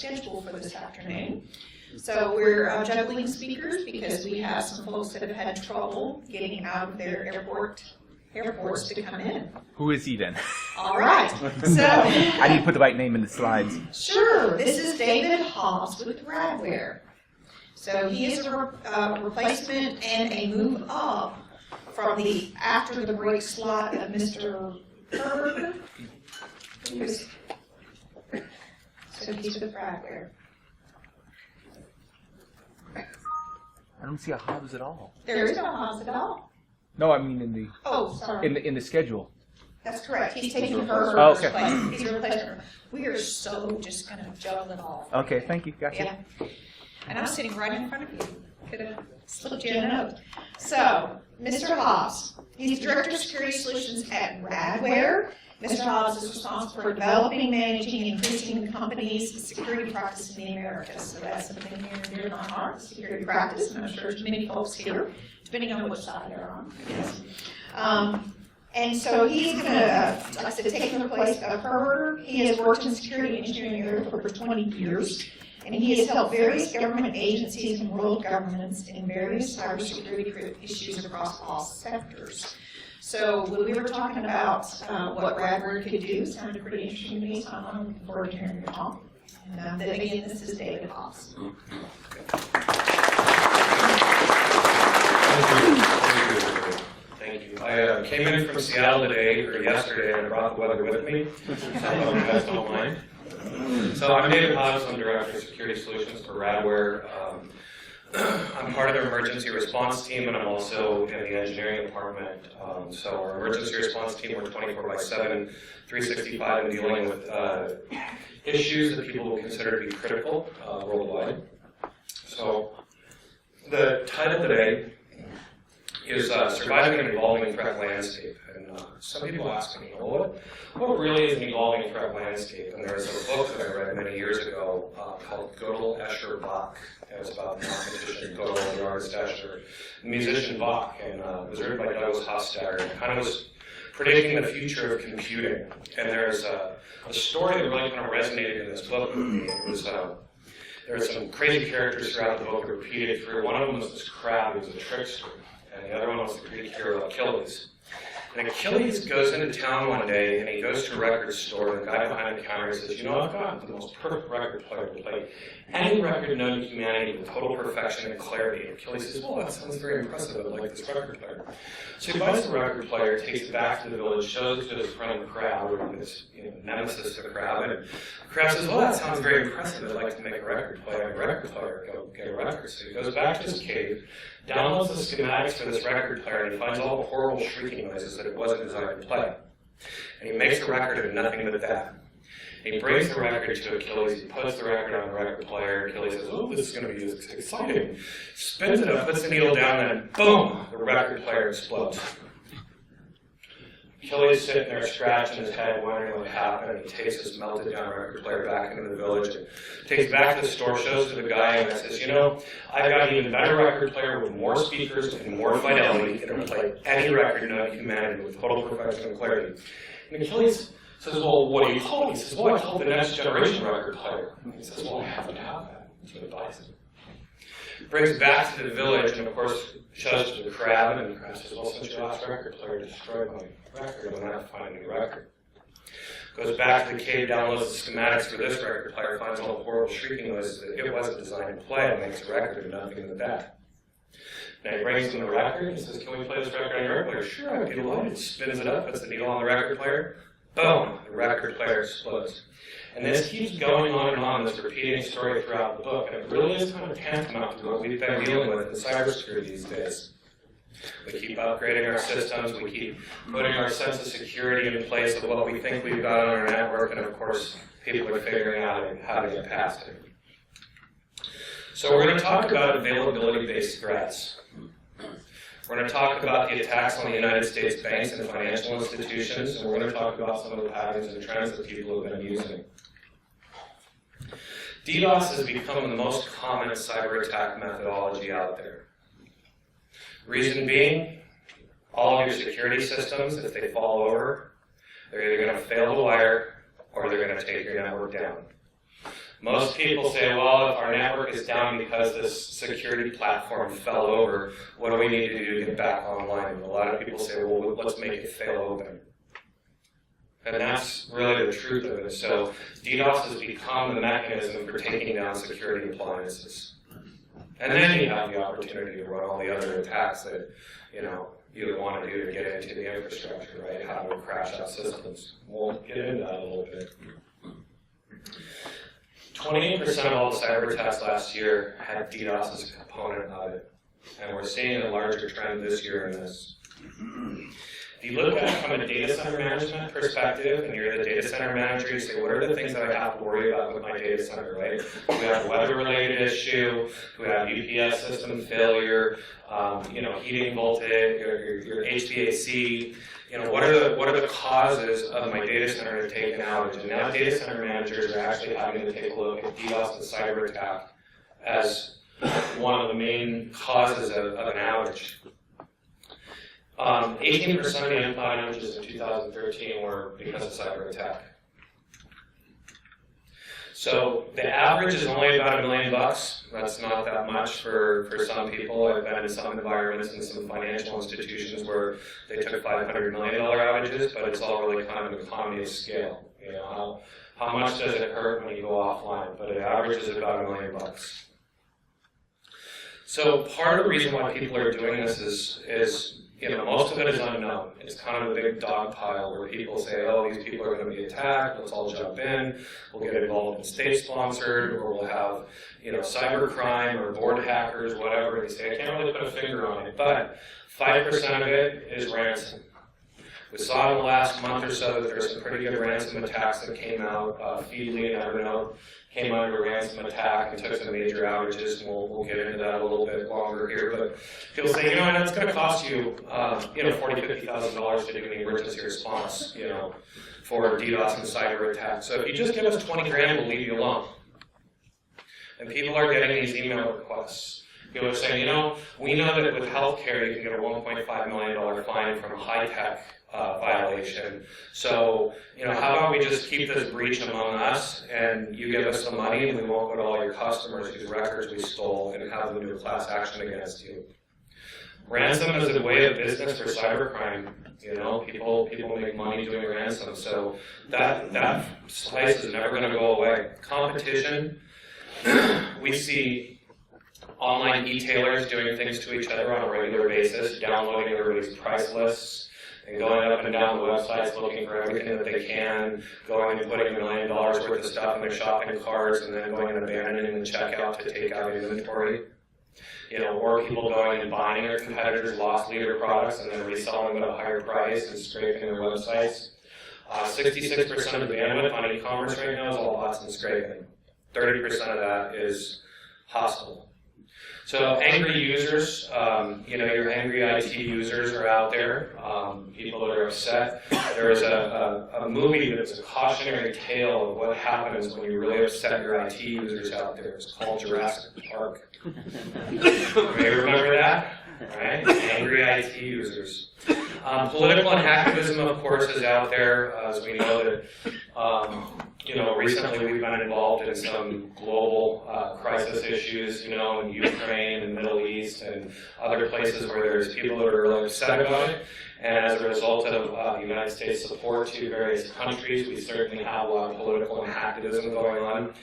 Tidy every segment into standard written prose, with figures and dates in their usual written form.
schedule for this afternoon. So we're juggling speakers because we have some folks that have had trouble getting out of their airports to come in. Who is he then? All right. So I need to put the right name in the slides. Sure. This is David Hobbs with Radware. So he is a replacement and a move up from the after the break slot of Mr. Herbert. So he's with Radware. I don't see a Hobbs at all. There is no Hobbs at all. No, I mean in the sorry. in the schedule. That's correct. He's taking Herbert's okay. place. He's a replacement. We are so just going to juggle it all. Okay, thank you. Gotcha. Yeah. And I'm sitting right in front of you. Could have slipped you a note. So, Mr. Hobbs, he's Director of Security Solutions at Radware. Mr. Hobbs is responsible for developing, managing, and increasing the company's security practice in the Americas. So that's something near and dear to my heart, security practice, and I'm sure there's many folks here, depending on which side they're on. Yes. And so he's going to, like I said, take the place of Herbert. He has worked in the security engineering area for over 20 years. And he has helped various government agencies and world governments in various cybersecurity issues across all sectors. So when we were talking about what Radware could do, it sounded pretty interesting to me, so I'm looking forward to hearing your talk. And then again, this is David Hobbs. Thank you. I came in from Seattle today, or yesterday, and I brought the weather with me, so I hope you guys don't mind. So I'm David Hobbs, I'm Director of Security Solutions for Radware. I'm part of the emergency response team, and I'm also in the engineering department. So our emergency response team, we're 24/7, 365, and dealing with issues that people will consider to be critical worldwide. So the title today is Surviving an Evolving Threat Landscape. And some people ask me, well, what really is an evolving threat landscape? And there's a book that I read many years ago called Gödel, Escher, Bach. It was about the mathematician Gödel, the artist Escher, the musician Bach, and it was written by Douglas Hofstadter, and kind of was predicting the future of computing. And there's a story that really kind of resonated in this book with me. It was there were some crazy characters throughout the book repeated through. One of them was this crab who was a trickster, and the other one was the Greek hero Achilles. And Achilles goes into town one day, and he goes to a record store, and the guy behind the counter says, you know, I've got the most perfect record player to play any record known to humanity with total perfection and clarity. And Achilles says, well, that sounds very impressive. I'd like this record player. So he buys the record player, takes it back to the village, shows it to his friend the crab, or his nemesis, the crab, and the crab says, well, that sounds very impressive. I'd like to make a record player. Go get a record. So he goes back to his cave, downloads the schematics for this record player, and he finds all the horrible shrieking noises that it wasn't designed to play. And he makes a record of nothing but that. And he brings the record to Achilles, he puts the record on the record player, Achilles says, oh, this is going to be exciting. Spins it up, puts the needle down, and boom, the record player explodes. Achilles is sitting there scratching his head, wondering what happened, and he takes this melted down record player back into the village, and takes it back to the store, shows to the guy, and says, you know, I've got an even better record player with more speakers and more fidelity that can play any record known to humanity with total perfection and clarity. And Achilles says, well, what do you call it? He says, well, I call it the next generation record player. And he says, well, I have to have that. So he buys it. Brings it back to the village, and of course, shows it to the crab, and the crab says, well, since your last record player destroyed my record, I'm going to have to find a new record. Goes back to the cave, downloads the schematics for this record player, finds all the horrible shrieking noises that it wasn't designed to play, and makes a record of nothing but that. Now he brings him the record and says, can we play this record on your record player? Sure, I'd be delighted. Spins it up, puts the needle on the record player. Boom, the record player explodes. And this keeps going on, this repeating story throughout the book, and it really is kind of tantamount to what we've been dealing with in cybersecurity these days. We keep upgrading our systems, we keep putting our sense of security in place of what we think we've got on our network, and of course, people are figuring out how to get past it. So we're going to talk about availability-based threats. We're going to talk about the attacks on the United States banks and financial institutions, and we're going to talk about some of the patterns and trends that people have been using. DDoS has become the most common cyber attack methodology out there. Reason being, all of your security systems, if they fall over, they're either going to fail to wire or they're going to take your network down. Most people say, well, if our network is down because this security platform fell over, what do we need to do to get back online? And a lot of people say, well, let's make it fail open. And that's really the truth of it. So DDoS has become the mechanism for taking down security appliances. And then you have the opportunity to run all the other attacks that, you would want to do to get into the infrastructure, right? How to crash out systems. We'll get into that a little bit. 28% of all the cyber attacks last year had DDoS as a component of it. And we're seeing a larger trend this year in this. If you look at it from a data center management perspective, and you're the data center manager, you say, what are the things that I have to worry about with my data center, right? We have a weather-related issue, we have UPS system failure, heating voltage, your HVAC. What are the causes of my data center to take an outage? And now data center managers are actually having to take a look at DDoS and cyber attack as one of the main causes of an outage. 18% of the endpoint outages in 2013 were because of cyber attack. So the average is only about $1 million. That's not that much for some people. I've been in some environments and some financial institutions where they took $500 million outages, but it's all really kind of an economy of scale. How much does it hurt when you go offline? But it averages about $1 million. So part of the reason why people are doing this is most of it is unknown. It's kind of a big dog pile where people say, oh, these people are going to be attacked, let's all jump in, we'll get involved in state-sponsored, or we'll have, cyber crime or board hackers, whatever. They say, I can't really put a finger on it, but 5% of it is ransom. We saw in the last month or so that there's some pretty good ransom attacks that came out. Feedly and Evernote came under a ransom attack and took some major outages, and we'll get into that a little bit longer here. But people say, it's going to cost you, $40,000, $50,000 to do an emergency response, for DDoS and cyber attacks. So if you just give us 20 grand, we'll leave you alone. And people are getting these email requests. People are saying, we know that with healthcare you can get a $1.5 million fine from a high-tech violation. So, how about we just keep this breach among us, and you give us some money, and we won't go to all your customers whose records we stole and have them do a class action against you. Ransom is a way of business for cybercrime. People make money doing ransom, so that slice is never going to go away. Competition, we see online e-tailers doing things to each other on a regular basis, downloading everybody's price lists, and going up and down the websites looking for everything that they can, going and putting $1 million worth of stuff in their shopping carts, and then going and abandoning the checkout to take out inventory. Or people going and buying their competitors' loss leader products and then reselling them at a higher price and scraping their websites. 66% of the bandwidth on e-commerce right now is all bots and scraping. 30% of that is hostile. So angry users, your angry IT users are out there, people that are upset. There was a movie that's a cautionary tale of what happens when you really upset your IT users out there. It's called Jurassic Park. Anybody remember that? Right? Angry IT users. Political and hacktivism, of course, is out there, as we know that, recently we've been involved in some global crisis issues, in Ukraine and Middle East and other places where there's people that are really upset about it. And as a result of the United States support to various countries, we certainly have a lot of political and hacktivism going on.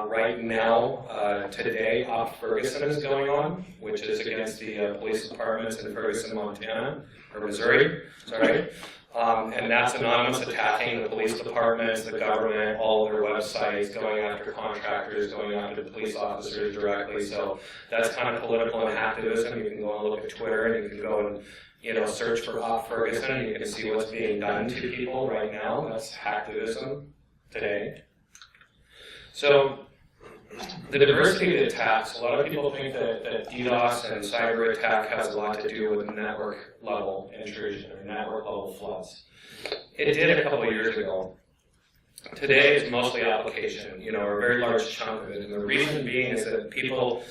Right now, today, Op Ferguson is going on, which is against the police departments in Ferguson, Montana, or Missouri, sorry. And that's anonymous attacking the police departments, the government, all of their websites, going after contractors, going after the police officers directly. So that's kind of political and hacktivism. You can go and look at Twitter, and you can go and search for Op Ferguson, and you can see what's being done to people right now. That's hacktivism today. So the diversity of the attacks, a lot of people think that DDoS and cyber attack has a lot to do with network level intrusion or network level floods. It did a couple of years ago. Today it's mostly application, a very large chunk of it. And the reason being is that people,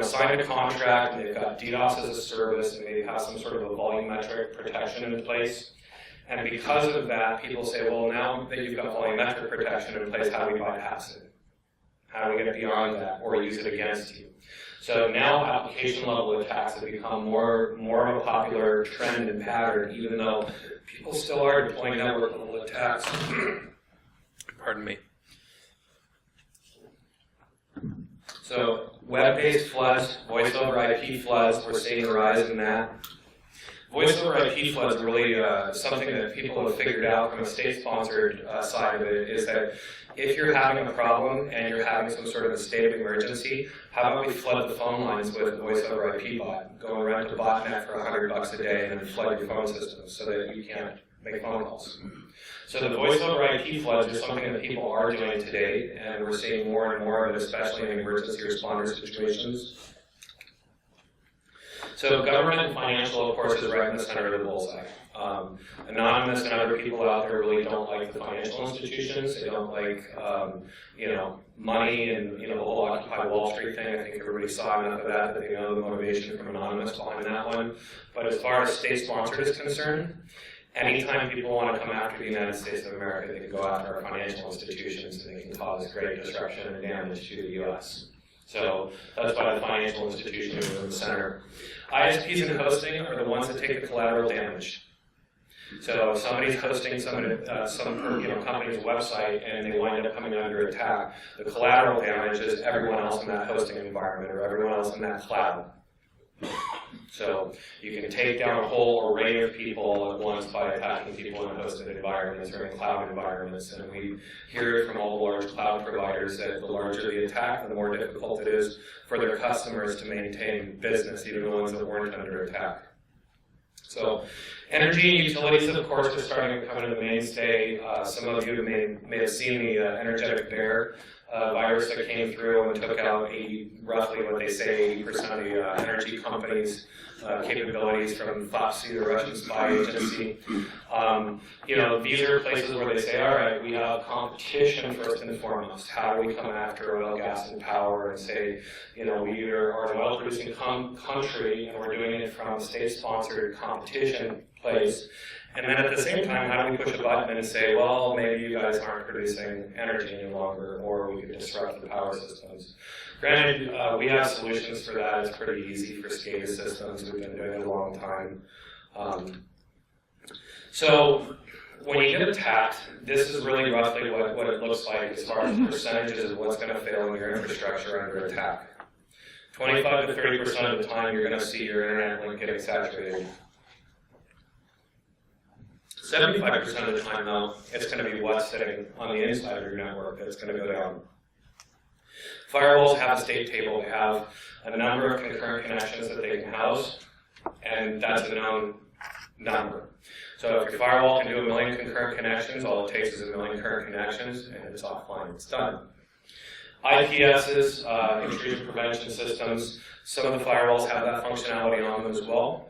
sign a contract and they've got DDoS as a service and they have some sort of a volumetric protection in place. And because of that, people say, well, now that you've got volumetric protection in place, how do we bypass it? How do we get beyond that or use it against you? So now application level attacks have become more of a popular trend and pattern, even though people still are deploying network level attacks. Pardon me. So web-based floods, voice over IP floods, we're seeing a rise in that. Voice over IP floods are really something that people have figured out from a state-sponsored side of it, is that if you're having a problem and you're having some sort of a state of emergency, how about we flood the phone lines with a voice over IP bot? Go and rent a botnet for $100 a day and then flood your phone system so that you can't make phone calls. So the voice over IP floods are something that people are doing today, and we're seeing more and more of it, especially in emergency responder situations. So government and financial, of course, is right in the center of the bullseye. Anonymous and other people out there really don't like the financial institutions. They don't like, money and, the whole Occupy Wall Street thing. I think everybody saw enough of that they know the motivation from Anonymous behind that one. But as far as state-sponsored is concerned, anytime people want to come after the United States of America, they can go after our financial institutions and they can cause great disruption and damage to the U.S. So that's why the financial institution is in the center. ISPs and hosting are the ones that take the collateral damage. So if somebody's hosting some company's website and they wind up coming under attack, the collateral damage is everyone else in that hosting environment or everyone else in that cloud. So you can take down a whole array of people at once by attacking people in hosted environments or in cloud environments. And we hear it from all the large cloud providers that the larger the attack, the more difficult it is for their customers to maintain business, even the ones that weren't under attack. So energy and utilities, of course, are starting to come into the mainstay. Some of you may have seen the energetic bear virus that came through and took out roughly what they say 80% of the energy companies' capabilities from FOSSI, the Russian spy agency. These are places where they say, all right, we have competition first and foremost. How do we come after oil, gas, and power and say, we either are an oil-producing country and we're doing it from a state-sponsored competition place, and then at the same time, how do we push a button and say, well, maybe you guys aren't producing energy any longer, or we could disrupt the power systems. Granted, we have solutions for that. It's pretty easy for SCADA systems. We've been doing it a long time. So when you get attacked, this is really roughly what it looks like as far as percentages of what's going to fail in your infrastructure under attack. 25 to 30% of the time, you're going to see your internet link getting saturated. 75% of the time, though, it's going to be what's sitting on the inside of your network that's going to go down. Firewalls have a state table. They have a number of concurrent connections that they can house, and that's a known number. So if your firewall can do 1 million concurrent connections, all it takes is 1 million concurrent connections, and it's offline. It's done. IPSs, intrusion prevention systems, some of the firewalls have that functionality on them as well.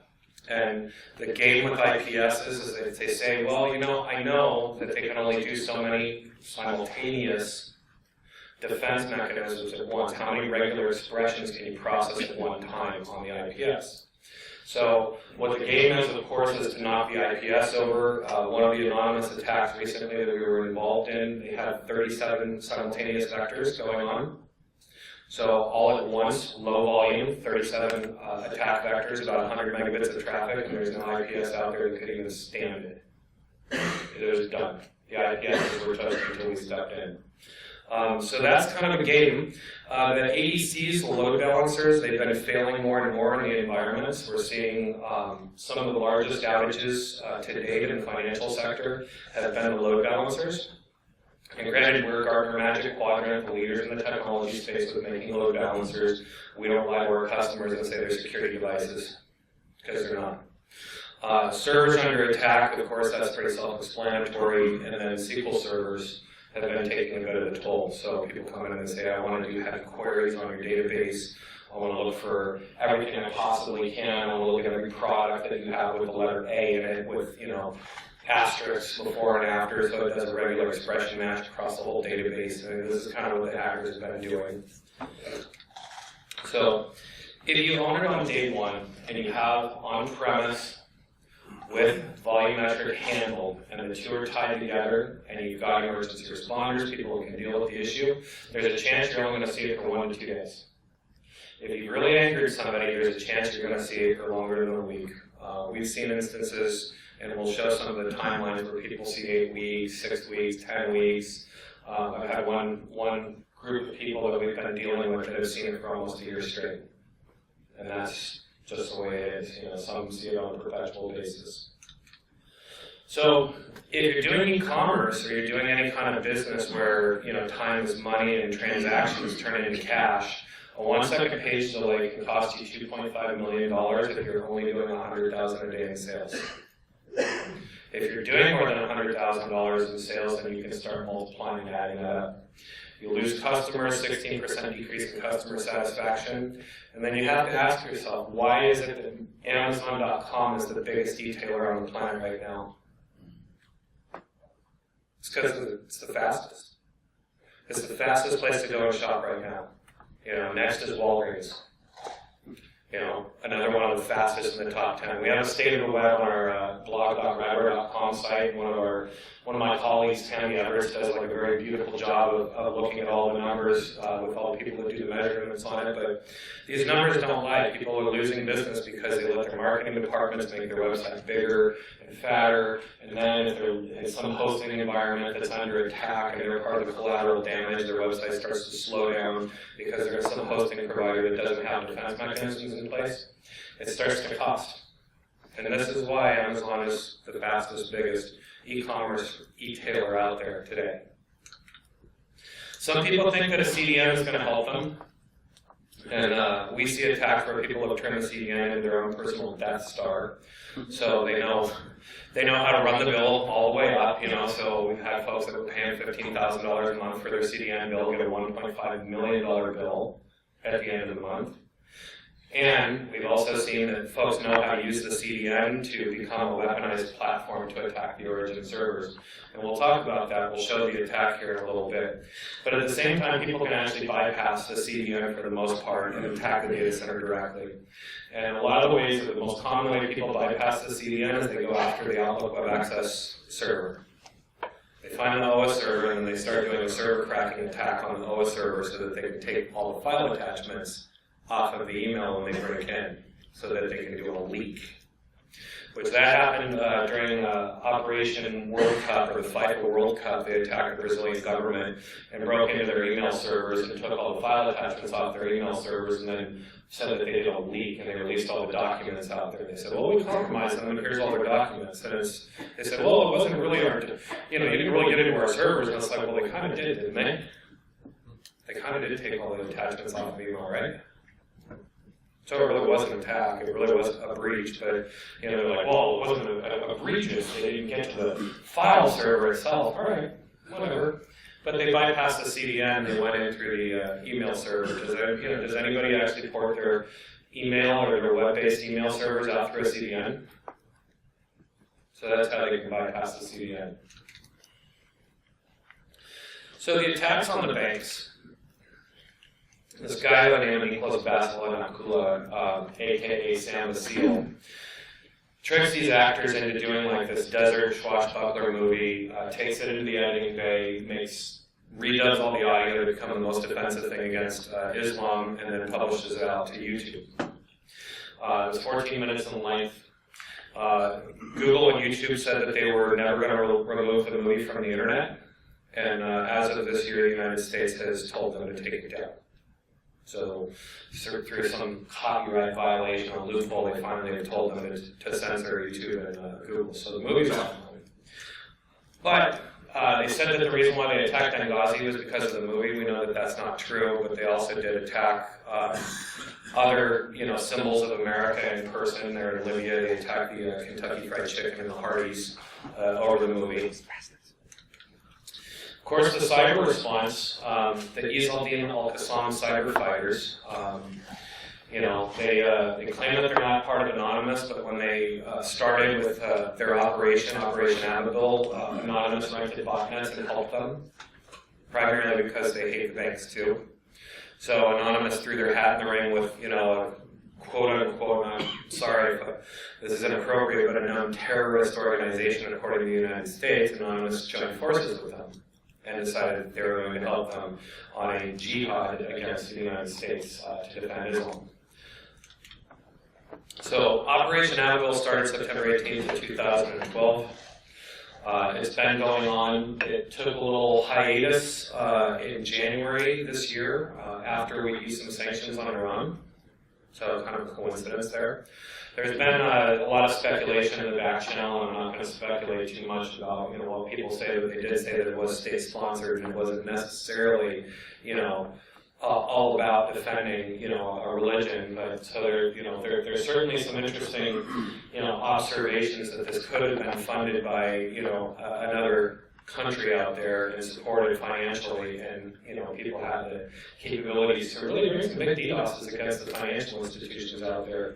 And the game with IPSs is that they say, well, I know that they can only do so many simultaneous defense mechanisms at once. How many regular expressions can you process at one time on the IPS? So what the game is, of course, is to knock the IPS over. One of the anonymous attacks recently that we were involved in, they had 37 simultaneous vectors going on. So all at once, low volume, 37 attack vectors, about 100 megabits of traffic, and there's no IPS out there that could even stand it. It was done. The IPSs were toast until we stepped in. So that's kind of a game. The ADCs, the load balancers, they've been failing more and more in the environments. We're seeing some of the largest outages to date in the financial sector have been the load balancers. And granted, we're Gartner Magic Quadrant, the leaders in the technology space with making load balancers. We don't lie to our customers and say they're security devices, because they're not. Servers under attack, of course, that's pretty self-explanatory, and then SQL servers have been taking a bit of a toll. So people come in and say, I want to do heavy queries on your database. I want to look for everything I possibly can. I want to look at every product that you have with the letter A in it with, asterisks before and after, so it does a regular expression match across the whole database. And this is kind of what the hackers have been doing. So if you own it on day one and you have on-premise with volumetric handled, and the two are tied together, and you've got emergency responders, people who can deal with the issue, there's a chance you're only going to see it for 1 to 2 days. If you've really angered somebody, there's a chance you're going to see it for longer than a week. We've seen instances, and we'll show some of the timelines where people see 8 weeks, 6 weeks, 10 weeks. I've had one group of people that we've been dealing with that have seen it for almost a year straight. And that's just the way it is. You know, some see it on a perpetual basis. So if you're doing e-commerce or you're doing any kind of business where, you know, time is money and transactions turn into cash, a 1-second page delay can cost you $2.5 million if you're only doing $100,000 a day in sales. If you're doing more than $100,000 in sales, then you can start multiplying and adding that up. You lose customers, 16% decrease in customer satisfaction, and then you have to ask yourself, why is it that Amazon.com is the biggest detailer on the planet right now? It's because it's the fastest. It's the fastest place to go and shop right now. You know, next is Walgreens. You know, another one of the fastest in the top 10. We have a state of the web on our blog.radware.com site. One of my colleagues, Tammy Everett, does like a very beautiful job of looking at all the numbers with all the people that do the measurements on it. But these numbers don't lie. People are losing business because they let their marketing departments make their websites bigger and fatter. And then if they're in some hosting environment that's under attack and they're part of the collateral damage, their website starts to slow down because they're some hosting provider that doesn't have defense mechanisms in place. It starts to cost. And this is why Amazon is the fastest, biggest e-commerce e-tailer out there today. Some people think that a CDN is going to help them. And we see attacks where people have turned the CDN into their own personal Death Star. So they know how to run the bill all the way up, you know. So we've had folks that were paying $15,000 a month for their CDN bill get a $1.5 million bill at the end of the month. And we've also seen that folks know how to use the CDN to become a weaponized platform to attack the origin servers. And we'll talk about that. We'll show the attack here in a little bit. But at the same time, people can actually bypass the CDN for the most part and attack the data center directly. And a lot of the ways, the most common way people bypass the CDN is they go after the Outlook Web Access server. They find an OS server and then they start doing a server cracking attack on the OS server so that they can take all the file attachments off of the email when they bring it in, so that they can do a leak. Which that happened during Operation World Cup, or the FIFA World Cup. They attacked the Brazilian government and broke into their email servers and took all the file attachments off their email servers and then said that they did a leak and they released all the documents out there. They said, well, we compromised them and here's all their documents. And they said, well, it wasn't really our, you didn't really get into our servers. And it's like, well, they kind of did, didn't they? They kind of did take all the attachments off of email, right? So it really wasn't an attack, it really was a breach, but they're like, well, it wasn't a breach if they didn't get to the file server itself. All right, whatever. But they bypassed the CDN, they went in through the email server. Does anybody actually port their email or their web-based email servers out through a CDN? So that's how they can bypass the CDN. So the attacks on the banks. This guy by the name of Nicholas Basilonakula, aka Sam the Seal, tricks these actors into doing like this desert swashbuckler movie, takes it into the editing bay, redoes all the audio to become the most offensive thing against Islam, and then publishes it out to YouTube. It was 14 minutes in length. Google and YouTube said that they were never going to remove the movie from the internet, and as of this year, the United States has told them to take it down. So through some copyright violation or loophole, they finally have told them to censor YouTube and Google. So the movie's offline. But they said that the reason why they attacked Benghazi was because of the movie. We know that that's not true, but they also did attack other symbols of America in person. They're in Libya. They attacked the Kentucky Fried Chicken and the Hardee's over the movie. Of course, the cyber response, the Isaldin al-Qassam cyber fighters, they claim that they're not part of Anonymous, but when they started with their Operation Abigail, Anonymous rented botnets and helped them, primarily because they hate the banks too. So Anonymous threw their hat in the ring with, a quote unquote, I'm sorry if this is inappropriate, but a known terrorist organization according to the United States, Anonymous joined forces with them and decided they were going to help them on a jihad against the United States to defend Islam. So Operation Abigail started September 18th of 2012. It's been going on. It took a little hiatus in January this year after we used some sanctions on Iran. So kind of a coincidence there. There's been a lot of speculation in the back channel, and I'm not going to speculate too much about, what people say, but they did say that it was state-sponsored and it wasn't necessarily, all about defending, a religion. But so there's certainly some interesting, observations that this could have been funded by, another country out there and supported financially, and people had the capabilities to really bring some big DDoSes against the financial institutions out there.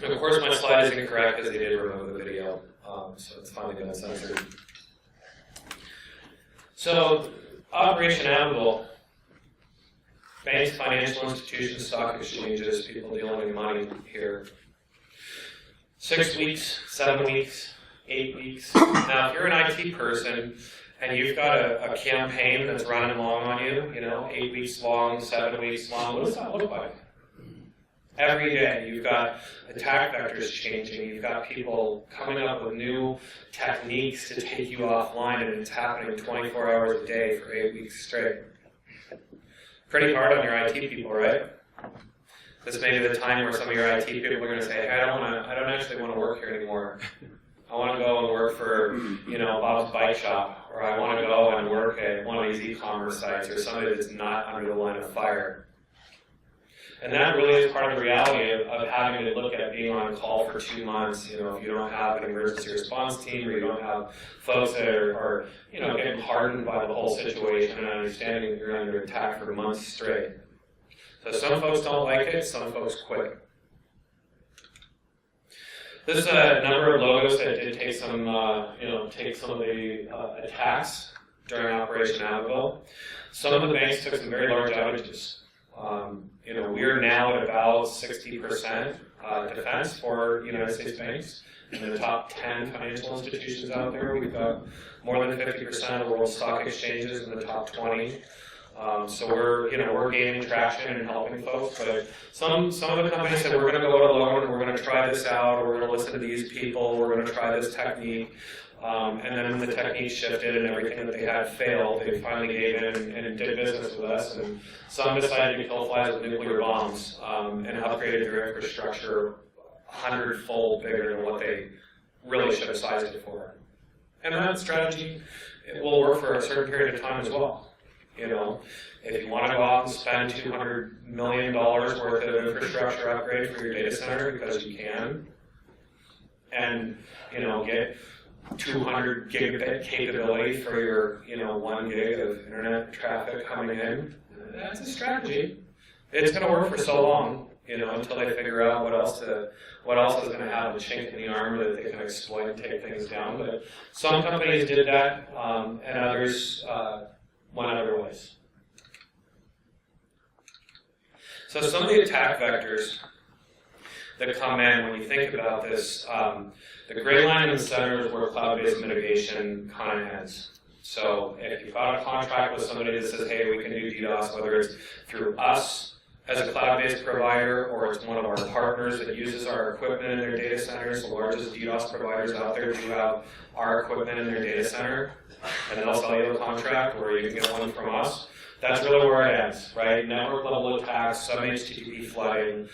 And of course, my slide is incorrect because they did remove the video, so it's finally been censored. So, Operation Abigail. Banks, financial institutions, stock exchanges, people dealing in money here. 6 weeks, 7 weeks, 8 weeks. Now, if you're an IT person and you've got a campaign that's running long on you, 8 weeks long, 7 weeks long, what does that look like? Every day, you've got attack vectors changing, you've got people coming up with new techniques to take you offline, and it's happening 24 hours a day for 8 weeks straight. Pretty hard on your IT people, right? This may be the time where some of your IT people are going to say, hey, I don't actually want to work here anymore. I want to go and work for, Bob's Bike Shop, or I want to go and work at one of these e-commerce sites, or somebody that's not under the line of fire. And that really is part of the reality of having to look at being on call for 2 months, if you don't have an emergency response team, or you don't have folks that are getting hardened by the whole situation and understanding that you're under attack for months straight. So some folks don't like it, some folks quit. This is a number of logos that did take some, take some of the attacks during Operation Abigail. Some of the banks took some very large outages. We are now at about 60% defense for United States banks. In the top 10 financial institutions out there, we've got more than 50% of the world's stock exchanges in the top 20. So we're gaining traction and helping folks. But some of the companies said, we're going to go it alone, and we're going to try this out, or we're going to listen to these people, we're going to try this technique. And then when the technique shifted and everything that they had failed, they finally gave in and did business with us. And some decided to kill flies with nuclear bombs and upgraded their infrastructure 100-fold bigger than what they really should have sized it for. And that strategy will work for a certain period of time as well. If you want to go out and spend $200 million worth of infrastructure upgrade for your data center because you can, and get 200 gigabit capability for your 1 gig of internet traffic coming in, that's a strategy. It's going to work for so long, until they figure out what else is going to have a chink in the armor that they can exploit and take things down. But some companies did that, and others went other ways. So some of the attack vectors that come in when you think about this, the gray line in the center is where cloud-based mitigation kind of ends. So if you've got a contract with somebody that says, hey, we can do DDoS, whether it's through us as a cloud-based provider, or it's one of our partners that uses our equipment in their data centers, the largest DDoS providers out there do have our equipment in their data center, and they'll sell you a contract, or you can get one from us. That's really where it ends, right? Network level attacks, some HTTP flooding,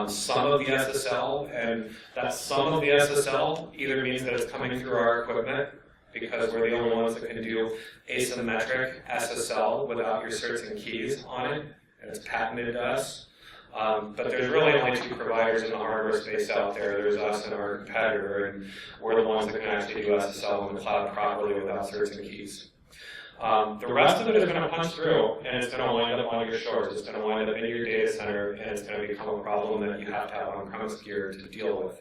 some of the SSL, and that some of the SSL either means that it's coming through our equipment, because we're the only ones that can do asymmetric SSL without your certs and keys on it, and it's patented to us. But there's really only 2 providers in the hardware space out there. There's us and our competitor, and we're the ones that can actually do SSL in the cloud properly without certs and keys. The rest of it is going to punch through, and it's going to wind up on your shores. It's going to wind up in your data center, and it's going to become a problem that you have to have on-premise gear to deal with.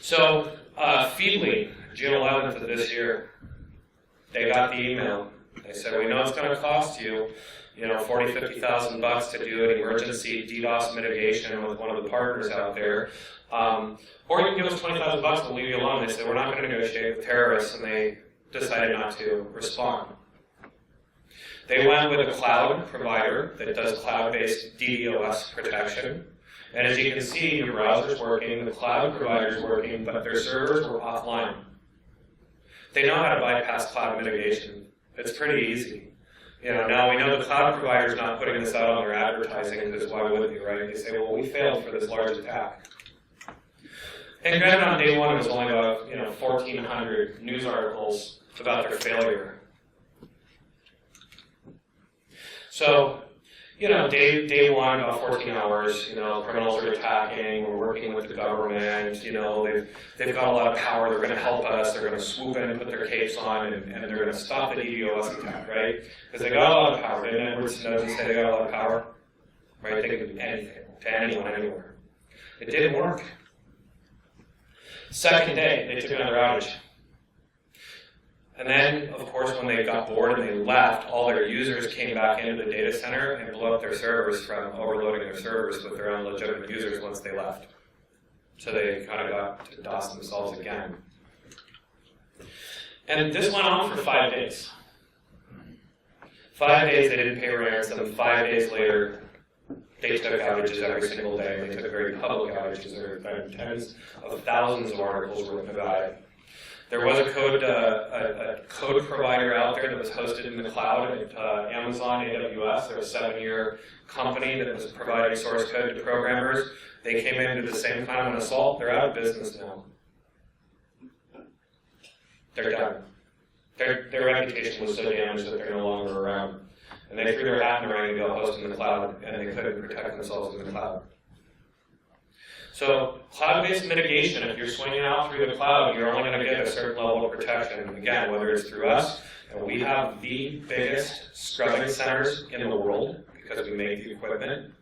So, Feedly, June 11th of this year, they got the email. They said, we know it's going to cost you, you know, $40,000, $50,000 to do an emergency DDoS mitigation with one of the partners out there. Or you can give us $20,000 and leave you alone. They said, we're not going to negotiate with terrorists, and they decided not to respond. They went with a cloud provider that does cloud-based DDoS protection. And as you can see, your browser's working, the cloud provider's working, but their servers were offline. They know how to bypass cloud mitigation. It's pretty easy. You know, now we know the cloud provider's not putting this out on their advertising, because why would they, right? They say, well, we failed for this large attack. And granted, on day one, it was only about, 1,400 news articles about their failure. So, day one, about 14 hours, criminals are attacking, we're working with the government, they've got a lot of power, they're going to help us, they're going to swoop in and put their capes on, and they're going to stop the DDoS attack, right? Because they got a lot of power. Didn't Edward Snowden say they got a lot of power? Right? They could do anything, to anyone, anywhere. It didn't work. Second day, they took another outage. And then, of course, when they got bored and they left, all their users came back into the data center and blew up their servers from overloading their servers with their own legitimate users once they left. So they kind of got to DOS themselves again. And this went on for 5 days. 5 days they didn't pay ransom. 5 days later, they took outages every single day. They took very public outages. There were tens of thousands of articles written about it. There was a code provider out there that was hosted in the cloud at Amazon AWS. There was a 7-year company that was providing source code to programmers. They came in and did the same kind of an assault. They're out of business now. They're done. Their reputation was so damaged that they're no longer around. And they threw their hat in the ring to go host in the cloud, and they couldn't protect themselves in the cloud. So cloud-based mitigation, if you're swinging out through the cloud, you're only going to get a certain level of protection. Again, whether it's through us, and we have the biggest scrubbing centers in the world because we make the equipment.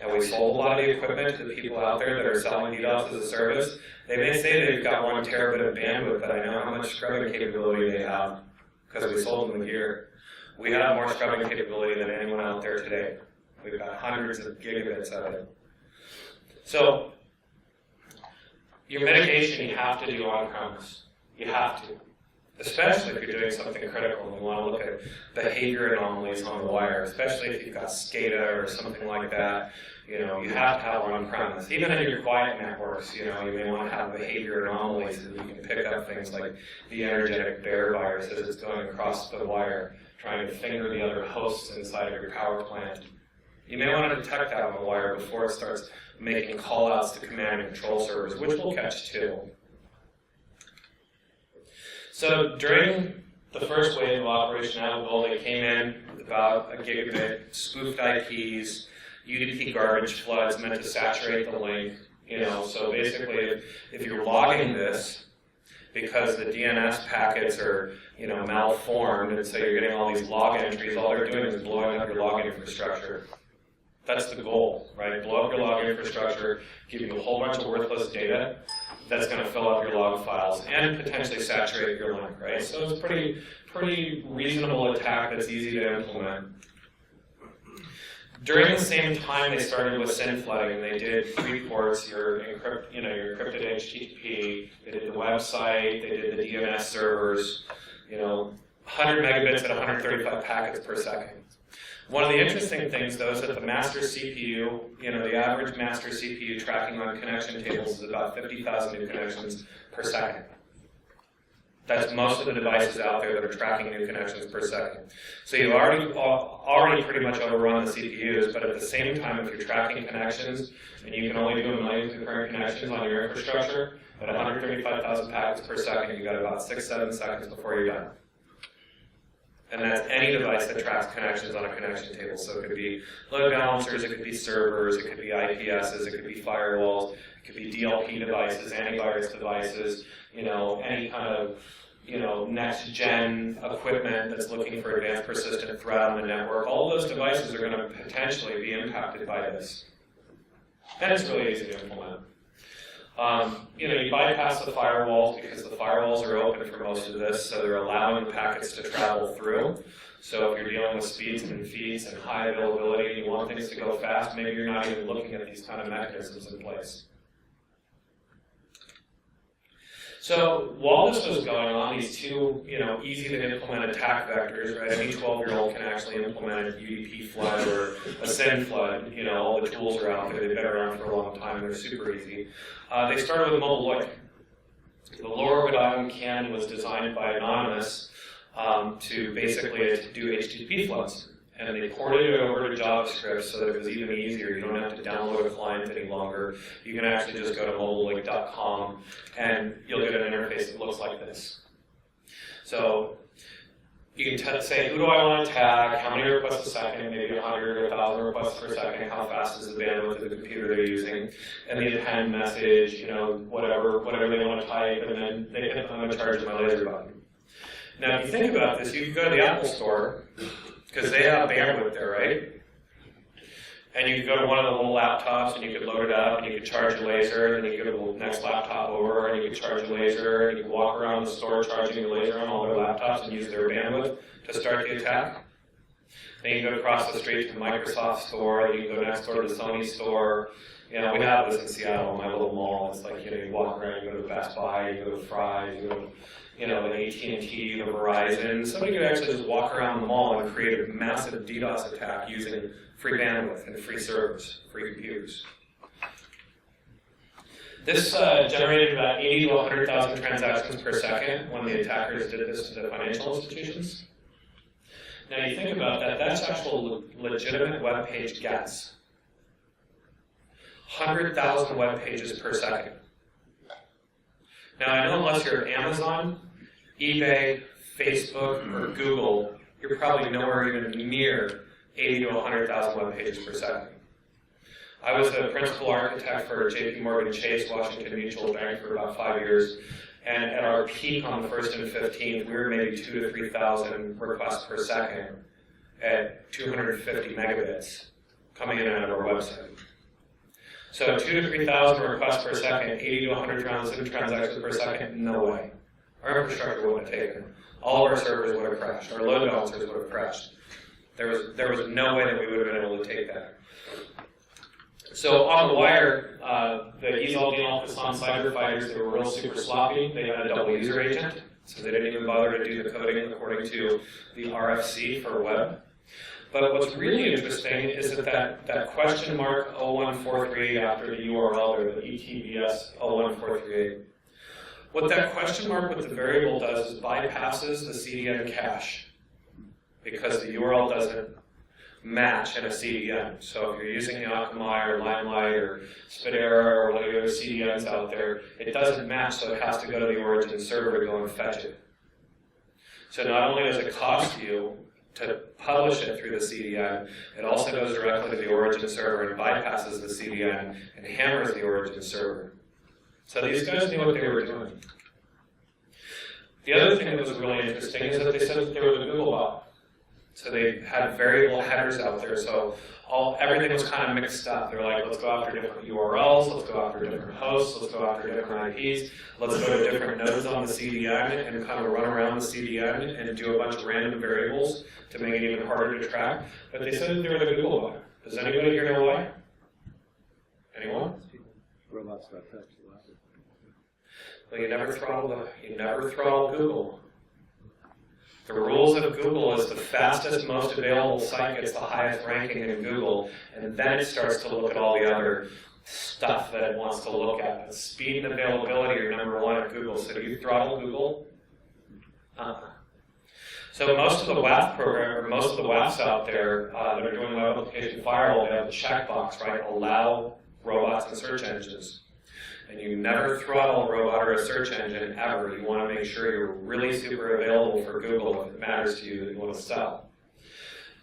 And we sold a lot of the equipment to the people out there that are selling DDoS as a service. They may say they've got 1 terabit of bandwidth, but I know how much scrubbing capability they have because we sold them the gear. We have more scrubbing capability than anyone out there today. We've got hundreds of gigabits of it. So, your mitigation you have to do on-premise. You have to. Especially if you're doing something critical and you want to look at behavior anomalies on the wire, especially if you've got SCADA or something like that. You have to have on-premise. Even in your quiet networks, you may want to have behavior anomalies so that you can pick up things like the energetic bear virus as it's going across the wire, trying to finger the other hosts inside of your power plant. You may want to detect that on the wire before it starts making call-outs to command and control servers, which we'll catch too. So during the first wave of Operation Anvil, they came in with about a gigabit, spoofed IPs, UDP garbage floods meant to saturate the link. So basically, if you're logging this, because the DNS packets are, malformed, and so you're getting all these log entries, all they're doing is blowing up your log infrastructure. That's the goal, right? Blow up your log infrastructure, give you a whole bunch of worthless data that's going to fill up your log files and potentially saturate your link, right? So it's a pretty reasonable attack that's easy to implement. During the same time, they started with SYN flooding. They did 3 ports, your encrypted HTTP. They did the website. They did the DNS servers. 100 megabits at 135 packets per second. One of the interesting things, though, is that the master CPU, the average master CPU tracking on connection tables is about 50,000 new connections per second. That's most of the devices out there that are tracking new connections per second. So you've already pretty much overrun the CPUs, but at the same time, if you're tracking connections and you can only do a million concurrent connections on your infrastructure at 135,000 packets per second, you've got about 6-7 seconds before you're done. And that's any device that tracks connections on a connection table. So it could be load balancers, it could be servers, it could be IPSs, it could be firewalls, it could be DLP devices, antivirus devices, any kind of next-gen equipment that's looking for advanced persistent threat on the network. All of those devices are going to potentially be impacted by this. And it's really easy to implement. You bypass the firewalls because the firewalls are open for most of this, so they're allowing packets to travel through. So if you're dealing with speeds and feeds and high availability and you want things to go fast, maybe you're not even looking at these kind of mechanisms in place. So while this was going on, these two, easy to implement attack vectors, right? Any 12-year-old can actually implement a UDP flood or a SYN flood. All the tools are out there. They've been around for a long time. They're super easy. They started with mobile loik. The low-orbit can was designed by Anonymous to basically do HTTP floods. And they ported it over to JavaScript so that it was even easier. You don't have to download a client any longer. You can actually just go to mobilelink.com and you'll get an interface that looks like this. So you can say, who do I want to tag, how many requests a second, maybe 100 or 1,000 requests per second, how fast is the bandwidth of the computer they're using, and the append message, whatever they want to type, and then they hit, I'm going to charge my laser button. Now, if you think about this, you can go to the Apple Store, because they have bandwidth there, right? And you could go to one of the little laptops and you could load it up and you could charge a laser, and then you go to the next laptop over and you could charge a laser, and you could walk around the store charging your laser on all their laptops and use their bandwidth to start the attack. Then you go across the street to the Microsoft store, and you can go next door to the Sony store. We have this in Seattle, my little mall. It's like, you walk around, you go to Best Buy, you go to Fry's, you go to the AT&T, the Verizon. Somebody could actually just walk around the mall and create a massive DDoS attack using free bandwidth and free servers, free computers. This generated about 80 to 100,000 transactions per second when the attackers did this to the financial institutions. Now you think about that, that's actual legitimate web page gets. 100,000 web pages per second. Now I know unless you're Amazon, eBay, Facebook, or Google, you're probably nowhere even near 80 to 100,000 web pages per second. I was the principal architect for JP Morgan Chase Washington Mutual Bank for about 5 years, and at our peak on the 1st and 15th, we were maybe 2,000 to 3,000 requests per second at 250 megabits coming in and out of our website. So 2,000 to 3,000 requests per second, 80 to 100,000 transactions per second, no way. Our infrastructure wouldn't have taken. All of our servers would have crashed. Our load balancers would have crashed. There was no way that we would have been able to take that. So on the wire, the ESOL DNL Kassan cyber fighters, they were real super sloppy. They had a double user agent, so they didn't even bother to do the coding according to the RFC for web. But what's really interesting is that question mark 0143 after the URL, or the ETBS 01438. What that question mark with the variable does is bypasses the CDN cache, because the URL doesn't match in a CDN. So if you're using the Akamai or Limelight or Spidera or one of the other CDNs out there, it doesn't match, so it has to go to the origin server to go and fetch it. So not only does it cost you to publish it through the CDN, it also goes directly to the origin server and bypasses the CDN and hammers the origin server. So these guys knew what they were doing. The other thing that was really interesting is that they said that they were the Google bot. So they had variable headers out there, so everything was kind of mixed up. They were like, let's go after different URLs, let's go after different hosts, let's go after different IPs, let's go to different nodes on the CDN and kind of run around the CDN and do a bunch of random variables to make it even harder to track. But they said that they were the Google bot. Does anybody here know why? Anyone? Robots.tech. Well, you never throttle Google. The rules of Google is the fastest, most available site gets the highest ranking in Google, and then it starts to look at all the other stuff that it wants to look at. The speed and availability are number one at Google. So do you throttle Google? So most of the WAFs out there that are doing web application firewall, they have the checkbox, right? Allow robots and search engines. And you never throttle a robot or a search engine ever. You want to make sure you're really super available for Google if it matters to you that you want to sell.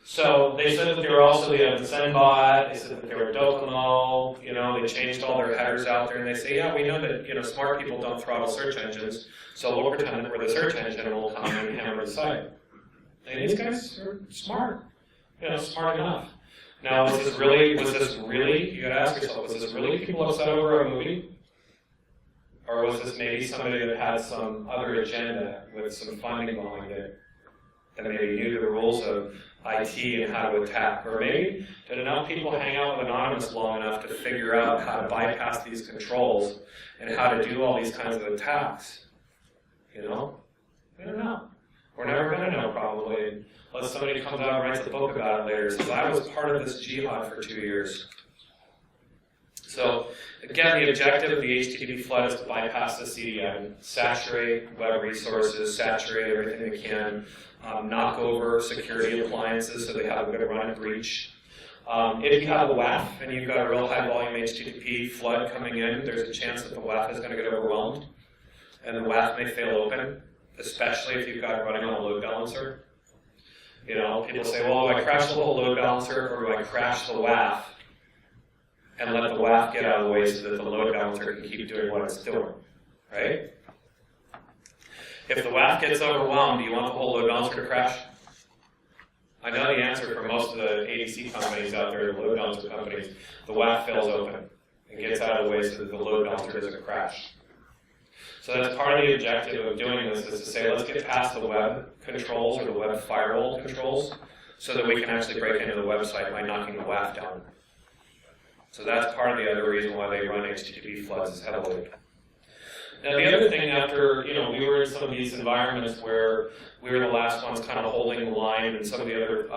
So they said that they were also the Sendbot. They said that they were Docomo. They changed all their headers out there, and they say, yeah, we know that smart people don't throttle search engines, so we'll pretend that we're the search engine and we'll come and hammer the site. And these guys are smart, smart enough. Now, was this really? You got to ask yourself, was this really people upset over a movie? Or was this maybe somebody that had some other agenda with some funding behind it, that maybe knew the rules of IT and how to attack? Or maybe did enough people hang out with Anonymous long enough to figure out how to bypass these controls and how to do all these kinds of attacks? You know? I don't know. We're never going to know, probably, unless somebody comes out and writes a book about it later. So I was part of this jihad for 2 years. So, again, the objective of the HTTP flood is to bypass the CDN, saturate web resources, saturate everything they can, knock over security appliances so they have a good run at breach. If you have a WAF and you've got a real high volume HTTP flood coming in, there's a chance that the WAF is going to get overwhelmed and the WAF may fail open, especially if you've got it running on a load balancer. You know, people say, well, do I crash the whole load balancer or do I crash the WAF and let the WAF get out of the way so that the load balancer can keep doing what it's doing, right? If the WAF gets overwhelmed, do you want the whole load balancer to crash? I know the answer for most of the ADC companies out there, the load balancer companies, the WAF fails open and gets out of the way so that the load balancer doesn't crash. So that's part of the objective of doing this, is to say, let's get past the web controls or the web firewall controls so that we can actually break into the website by knocking the WAF down. So that's part of the other reason why they run HTTP floods heavily. Now the other thing, after, we were in some of these environments where we were the last ones kind of holding the line and some of the other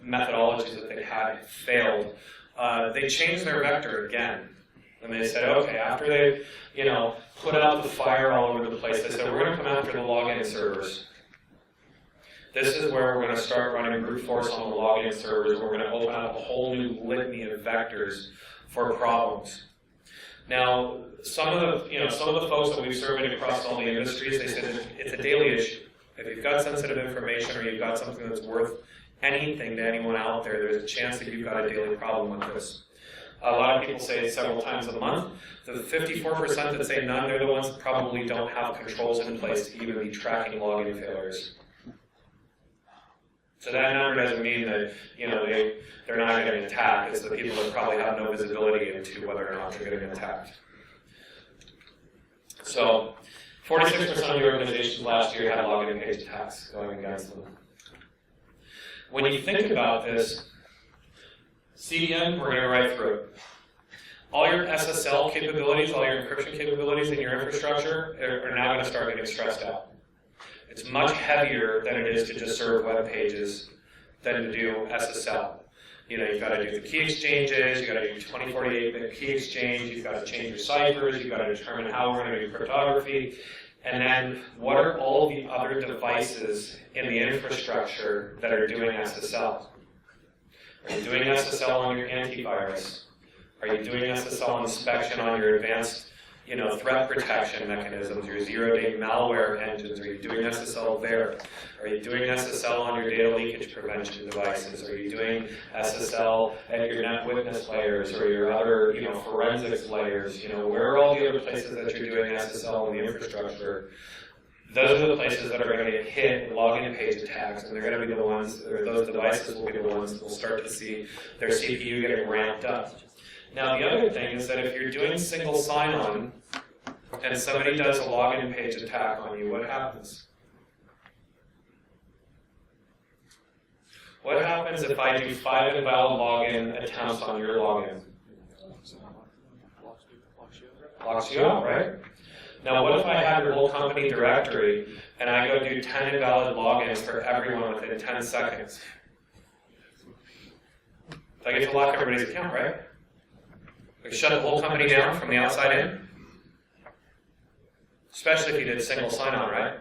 methodologies that they had failed, they changed their vector again. And they said, okay, after they, put out the fire all over the place, they said, we're going to come after the login servers. This is where we're going to start running brute force on the login servers. We're going to open up a whole new litany of vectors for problems. Now, some of the folks that we've surveyed across all the industries, they said it's a daily issue. If you've got sensitive information or you've got something that's worth anything to anyone out there, there's a chance that you've got a daily problem with this. A lot of people say it several times a month. The 54% that say none, they're the ones that probably don't have controls in place to even be tracking login failures. So that number doesn't mean that they're not getting attacked. It's the people that probably have no visibility into whether or not they're getting attacked. So 46% of the organizations last year had login page attacks going against them. When you think about this, CDN, we're going to go right through it. All your SSL capabilities, all your encryption capabilities in your infrastructure are now going to start getting stressed out. It's much heavier than it is to just serve web pages than to do SSL. You've got to do the key exchanges, you've got to do 2048-bit key exchange, you've got to change your ciphers, you've got to determine how we're going to do cryptography, and then what are all the other devices in the infrastructure that are doing SSL? Are you doing SSL on your antivirus? Are you doing SSL inspection on your advanced threat protection mechanisms, your zero-day malware engines? Are you doing SSL there? Are you doing SSL on your data leakage prevention devices? Are you doing SSL at your net witness layers or your other, forensics layers? Where are all the other places that you're doing SSL in the infrastructure? Those are the places that are going to get hit with login page attacks, and they're going to be the ones, or those devices will be the ones that will start to see their CPU getting ramped up. Now, the other thing is that if you're doing single sign-on and somebody does a login page attack on you, what happens? What happens if I do 5 invalid login attempts on your login? Locks you out, right? Now, what if I have your whole company directory and I go do 10 invalid logins for everyone within 10 seconds? So I get to lock everybody's account, right? Like shut the whole company down from the outside in? Especially if you did single sign-on, right?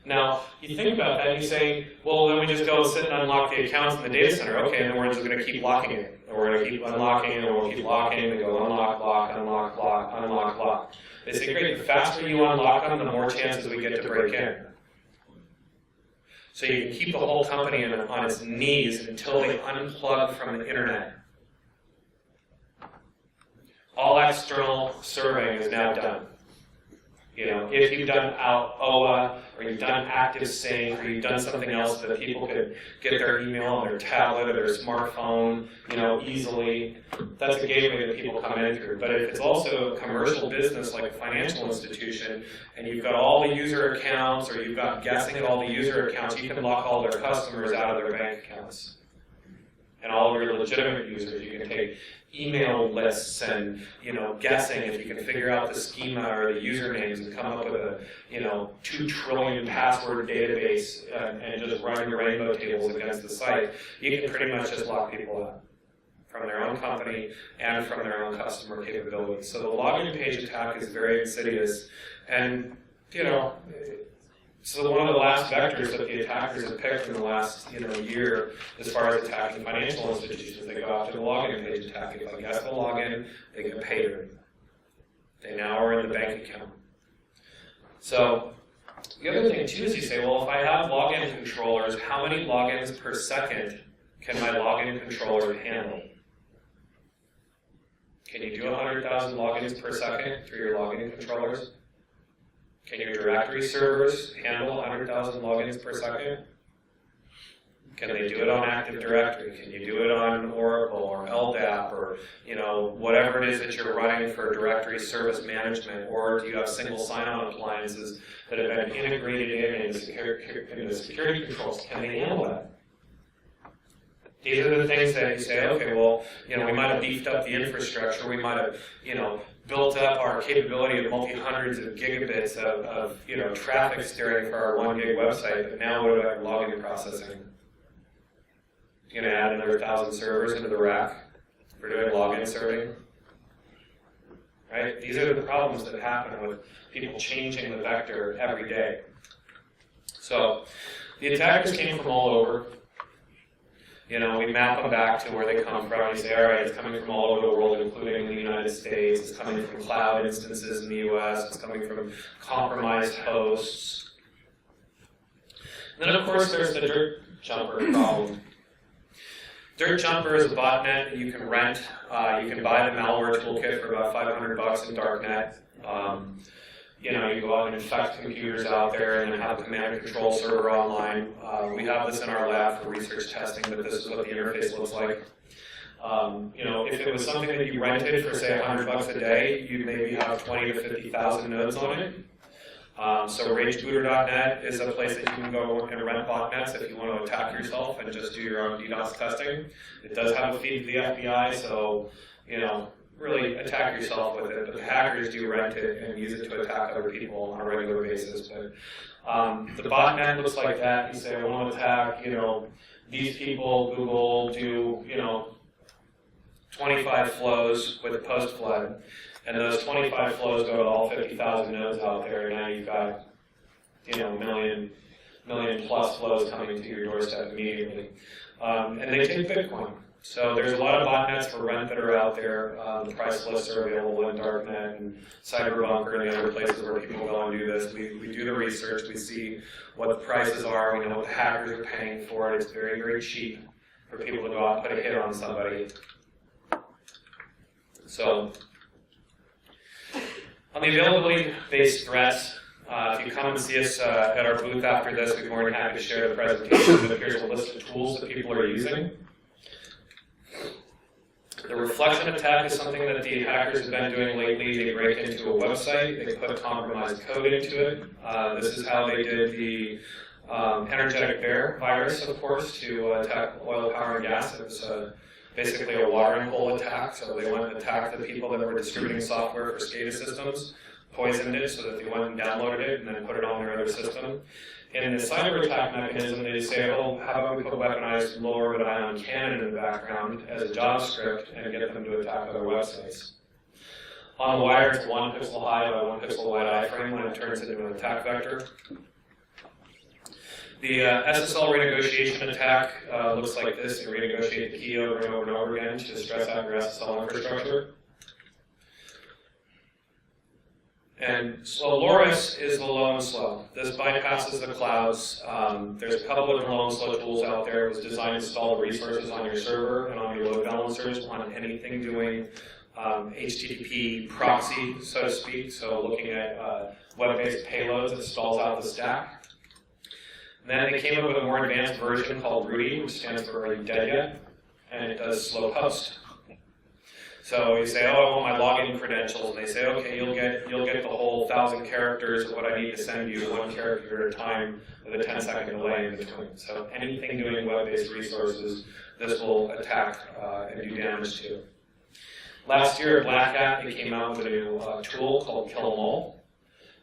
Now, you think about that and you say, well, then we just go sit and unlock the accounts in the data center. Okay, and then we're just going to keep locking it. And we're going to keep unlocking and we'll keep locking and go unlock, lock, unlock, lock, unlock, lock. They say, great, the faster you unlock them, the more chances we get to break in. So you can keep the whole company on its knees until they unplug from the internet. All external surveying is now done. You know, if you've done OA, or you've done active sync, or you've done something else that people could get their email on their tablet or their smartphone, you know, easily, that's a gateway that people come in through. But if it's also a commercial business like a financial institution, and you've got all the user accounts, or you've got guessing at all the user accounts, you can lock all their customers out of their bank accounts. And all of your legitimate users, you can take email lists and, you know, guessing if you can figure out the schema or the usernames and come up with a, you know, 2 trillion password database and just run your rainbow tables against the site, you can pretty much just lock people out from their own company and from their own customer capabilities. So the login page attack is very insidious, and, you know, so one of the last vectors that the attackers have picked in the last, you know, year, as far as attacking financial institutions, they go after the login page attack. If I guess the login, they get paid. They now are in the bank account. So the other thing too is you say, well, if I have login controllers, how many logins per second can my login controller handle? Can you do 100,000 logins per second through your login controllers? Can your directory servers handle 100,000 logins per second? Can they do it on Active Directory? Can you do it on Oracle or LDAP or, you know, whatever it is that you're running for directory service management? Or do you have single sign-on appliances that have been integrated into security controls? Can they handle that? These are the things that you say, okay, well, you know, we might have beefed up the infrastructure, we might have, you know, built up our capability of multi-hundreds of gigabits of you know, traffic steering for our 1 gig website, but now what about login processing? You're going to add another 1,000 servers into the rack for doing login serving? Right? These are the problems that happen with people changing the vector every day. So the attackers came from all over. You know, we map them back to where they come from. We say, all right, it's coming from all over the world, including the United States. It's coming from cloud instances in the US. It's coming from compromised hosts. And then, of course, there's the Dirt Jumper problem. Dirt Jumper is a botnet that you can rent. You can buy the malware toolkit for about $500 in Darknet. You know, you go out and infect computers out there and then have a command and control server online. We have this in our lab for research testing, but this is what the interface looks like. You know, if it was something that you rented for, say, $100 a day, you'd maybe have 20 to 50,000 nodes on it. So ragebooter.net is a place that you can go and rent botnets if you want to attack yourself and just do your own DDoS testing. It does have a feed to the FBI, so, you know, really attack yourself with it, but the hackers do rent it and use it to attack other people on a regular basis. But the botnet looks like that. You say, I want to attack, you know, these people. Google do, you know, 25 flows with post-flood, and those 25 flows go to all 50,000 nodes out there, and now you've got, you know, million plus flows coming to your doorstep immediately. And they take Bitcoin. So there's a lot of botnets for rent that are out there. The price lists are available in Darknet and Cyberbunker and the other places where people go and do this. We do the research. We see what the prices are. We know what the hackers are paying for it. It's very, very cheap for people to go out and put a hit on somebody. So on the availability-based threats, if you come and see us at our booth after this, we'd be more than happy to share the presentation. But here's a list of tools that people are using. The reflection attack is something that the hackers have been doing lately. They break into a website, they put compromised code into it. This is how they did the energetic bear virus, of course, to attack oil, power, and gas. It was basically a watering hole attack. So they went and attacked the people that were distributing software for SCADA systems, poisoned it so that they went and downloaded it and then put it on their other system. In the cyber attack mechanism, they say, oh, how about we put weaponized low orbit ion cannon in the background as a JavaScript and get them to attack other websites. On the wire, it's 1 pixel high by 1 pixel wide iframe when it turns into an attack vector. The SSL renegotiation attack looks like this. You renegotiate the key over and over and over again to stress out your SSL infrastructure. And so Loris is the low and slow. This bypasses the clouds. There's public and low and slow tools out there. It was designed to install the resources on your server and on your load balancers on anything doing HTTP proxy, so to speak. So looking at web-based payloads that stalls out the stack. Then they came up with a more advanced version called Rudy, which stands for Are You Dead Yet? And it does slow post. So you say, oh, I want my login credentials, and they say, okay, you'll get the whole 1,000 characters of what I need to send you, one character at a time, with a 10-second delay in between. So anything doing web-based resources, this will attack and do damage to. Last year at Black Hat, they came out with a new tool called Kill 'Em All,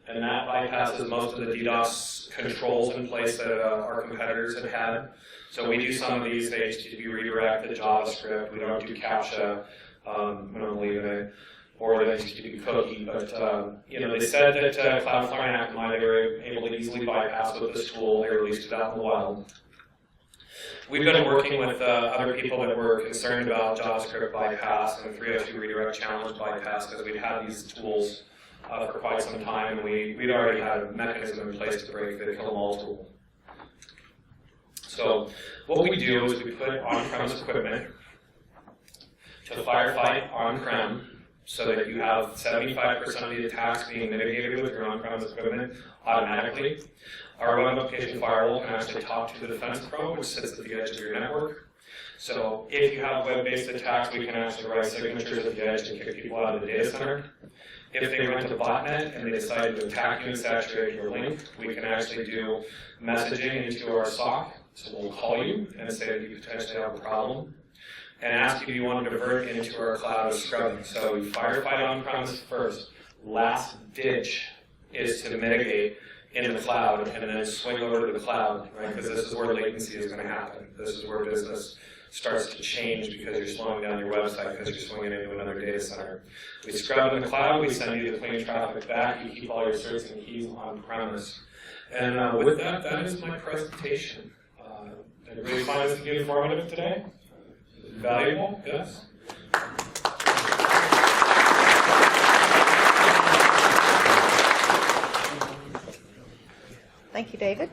and that bypasses most of the DDoS controls in place that our competitors have had. So we do some of these, the HTTP redirect, the JavaScript, we don't do CAPTCHA, we don't leave it, or the HTTP cookie, but they said that Cloudflare and Akamai, they were able to easily bypass with this tool. They released it out in the wild. We've been working with other people that were concerned about JavaScript bypass and 302 redirect challenge bypass because we'd had these tools for quite some time, and we'd already had a mechanism in place to break the Kill 'Em All tool. So what we do is we put on-premise equipment to firefight on-prem so that you have 75% of the attacks being mitigated with your on-premise equipment automatically. Our web application firewall can actually talk to the defense pro, which sits at the edge of your network. So if you have web-based attacks, we can actually write signatures at the edge and kick people out of the data center. If they rent a botnet and they decide to attack you and saturate your link, we can actually do messaging into our SOC. So we'll call you and say that you potentially have a problem and ask if you want to divert into our cloud scrubbing. So we firefight on-premise first. Last ditch is to mitigate in the cloud and then swing over to the cloud, right? Because this is where latency is going to happen. This is where business starts to change because you're slowing down your website because you're swinging into another data center. We scrub in the cloud, we send you the clean traffic back, you keep all your certs and keys on-premise. And with that, that is my presentation. Everybody find this to be informative today? Valuable? Yes? Thank you, David.